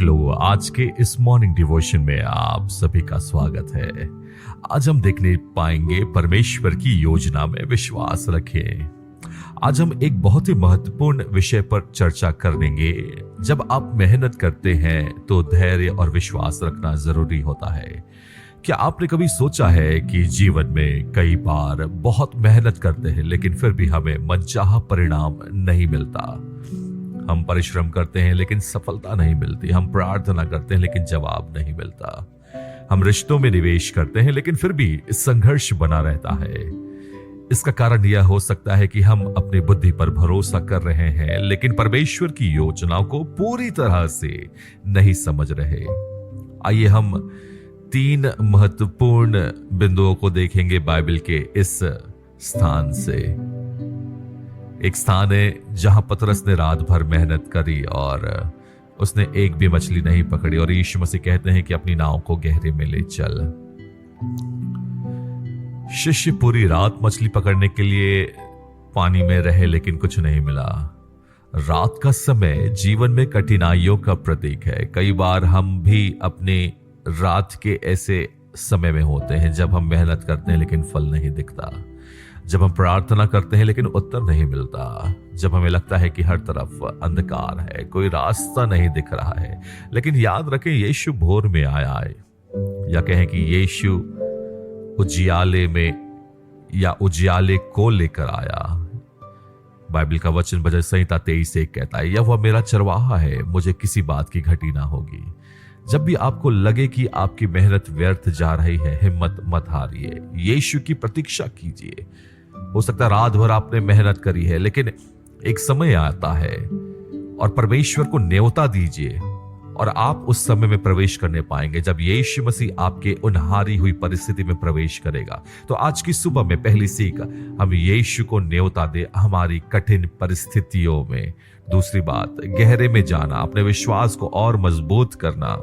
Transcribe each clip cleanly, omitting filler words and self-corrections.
लोगों, आज के इस मॉर्निंग डिवोशन में आप सभी का स्वागत है। आज हम देखने पाएंगे परमेश्वर की योजना में विश्वास रखें। आज हम एक बहुत ही महत्वपूर्ण विषय पर चर्चा करेंगे। जब आप मेहनत करते हैं तो धैर्य और विश्वास रखना जरूरी होता है। क्या आपने कभी सोचा है कि जीवन में कई बार बहुत मेहनत करते हैं लेकिन फिर भी हमें मनचाहा परिणाम नहीं मिलता। हम परिश्रम करते हैं लेकिन सफलता नहीं मिलती। हम प्रार्थना करते हैं लेकिन जवाब नहीं मिलता। हम रिश्तों में निवेश करते हैं लेकिन फिर भी संघर्ष बना रहता है। इसका कारण यह हो सकता है कि हम अपनी बुद्धि पर भरोसा कर रहे हैं लेकिन परमेश्वर की योजना को पूरी तरह से नहीं समझ रहे। आइए हम 3 महत्वपूर्ण बिंदुओं को देखेंगे बाइबल के इस स्थान से। एक स्थान है जहां पतरस ने रात भर मेहनत करी और उसने एक भी मछली नहीं पकड़ी और यीशु मसीह कहते हैं कि अपनी नाव को गहरे में ले चल। शिष्य पूरी रात मछली पकड़ने के लिए पानी में रहे लेकिन कुछ नहीं मिला। रात का समय जीवन में कठिनाइयों का प्रतीक है। कई बार हम भी अपने रात के ऐसे समय में होते हैं जब हम मेहनत करते हैं लेकिन फल नहीं दिखता, जब हम प्रार्थना करते हैं लेकिन उत्तर नहीं मिलता, जब हमें लगता है कि हर तरफ अंधकार है, कोई रास्ता नहीं दिख रहा है। लेकिन याद रखें, यीशु भोर में आया है, या कहें कि यीशु उजियाले में या उजियाले को लेकर आया। बाइबल का वचन भजन संहिता 23:1 कहता है, यह वह मेरा चरवाहा है, मुझे किसी बात की घटी ना होगी। जब भी आपको लगे कि आपकी मेहनत व्यर्थ जा रही है, हिम्मत मत हारिए, यीशु की प्रतीक्षा कीजिए। हो सकता है रात भर आपने मेहनत करी है लेकिन एक समय आता है और परमेश्वर को न्योता दीजिए और आप उस समय में प्रवेश करने पाएंगे जब यीशु मसीह आपके उन हारी हुई परिस्थिति में प्रवेश करेगा। तो आज की सुबह में पहली सीख, हम यीशु को न्योता दे हमारी कठिन परिस्थितियों में। दूसरी बात, गहरे में जाना, अपने विश्वास को और मजबूत करना।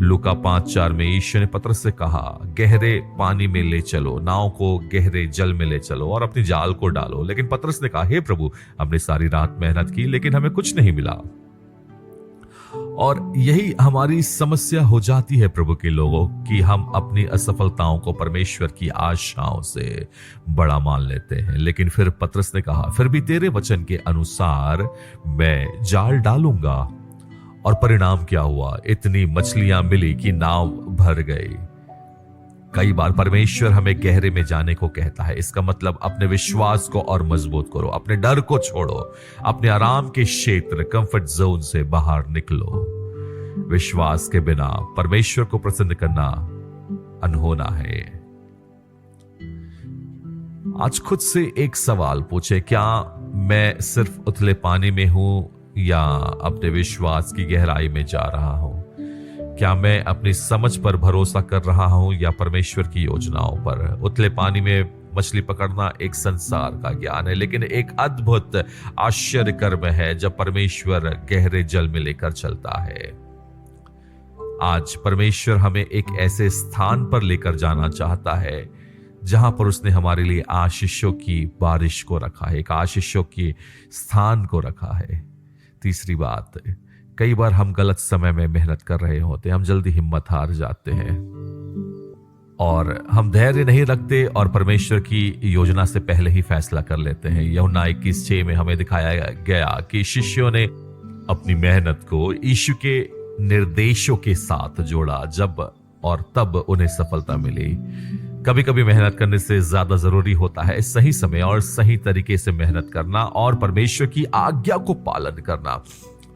लूका 5:4 में यीशु ने पतरस से कहा, गहरे पानी में ले चलो, नाव को गहरे जल में ले चलो और अपनी जाल को डालो। लेकिन पतरस ने कहा, हे प्रभु, हमने सारी रात मेहनत की लेकिन हमें कुछ नहीं मिला। और यही हमारी समस्या हो जाती है प्रभु के लोगों, कि हम अपनी असफलताओं को परमेश्वर की आशाओं से बड़ा मान लेते हैं। लेकिन फिर पतरस ने कहा, फिर भी तेरे वचन के अनुसार मैं जाल डालूंगा। और परिणाम क्या हुआ? इतनी मछलियां मिली कि नाव भर गई। कई बार परमेश्वर हमें गहरे में जाने को कहता है। इसका मतलब अपने विश्वास को और मजबूत करो, अपने डर को छोड़ो, अपने आराम के क्षेत्र कंफर्ट जोन से बाहर निकलो। विश्वास के बिना परमेश्वर को प्रसन्न करना अनहोना है। आज खुद से एक सवाल पूछे, क्या मैं सिर्फ उथले पानी में हूं या अपने विश्वास की गहराई में जा रहा हूं? क्या मैं अपनी समझ पर भरोसा कर रहा हूं या परमेश्वर की योजनाओं पर? उथले पानी में मछली पकड़ना एक संसार का ज्ञान है, लेकिन एक अद्भुत आश्चर्य कर्म है जब परमेश्वर गहरे जल में लेकर चलता है। आज परमेश्वर हमें एक ऐसे स्थान पर लेकर जाना चाहता है जहां पर उसने हमारे लिए आशीषों की बारिश को रखा है, एक आशीषों के स्थान को रखा है। तीसरी बात, कई बार हम गलत समय में मेहनत कर रहे होते हैं, हम जल्दी हिम्मत हार जाते हैं और हम धैर्य नहीं रखते और परमेश्वर की योजना से पहले ही फैसला कर लेते हैं। यूहन्ना 21:6 में हमें दिखाया गया कि शिष्यों ने अपनी मेहनत को यीशु के निर्देशों के साथ जोड़ा, जब और तब उन्हें सफलता मिली। कभी कभी मेहनत करने से ज्यादा जरूरी होता है सही समय और सही तरीके से मेहनत करना और परमेश्वर की आज्ञा को पालन करना।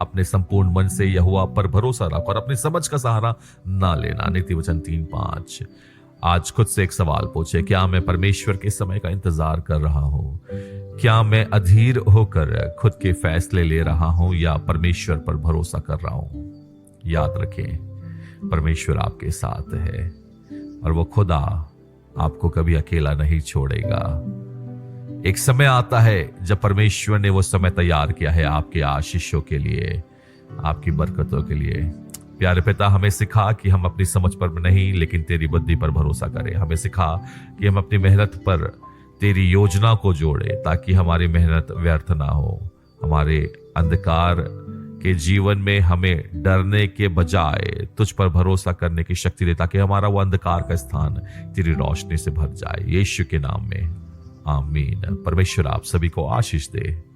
अपने संपूर्ण मन से यहोवा पर भरोसा रख और अपनी समझ का सहारा ना लेना। नीति वचन 3:5। आज खुद से एक सवाल पूछे, क्या मैं परमेश्वर के समय का इंतजार कर रहा हूं? क्या मैं अधीर होकर खुद के फैसले ले रहा हूं या परमेश्वर पर भरोसा कर रहा हूं? याद रखें, परमेश्वर आपके साथ है और वो खुदा आपको कभी अकेला नहीं छोड़ेगा। एक समय आता है जब परमेश्वर ने वो समय तैयार किया है आपके आशीषों के लिए, आपकी बरकतों के लिए। प्यारे पिता, हमें सिखा कि हम अपनी समझ पर नहीं लेकिन तेरी बुद्धि पर भरोसा करें। हमें सिखा कि हम अपनी मेहनत पर तेरी योजना को जोड़े ताकि हमारी मेहनत व्यर्थ ना हो। हमारे अंधकार कि जीवन में हमें डरने के बजाय तुझ पर भरोसा करने की शक्ति दे, ताकि हमारा वो अंधकार का स्थान तेरी रोशनी से भर जाए। यीशु के नाम में आमीन। परमेश्वर आप सभी को आशीष दे।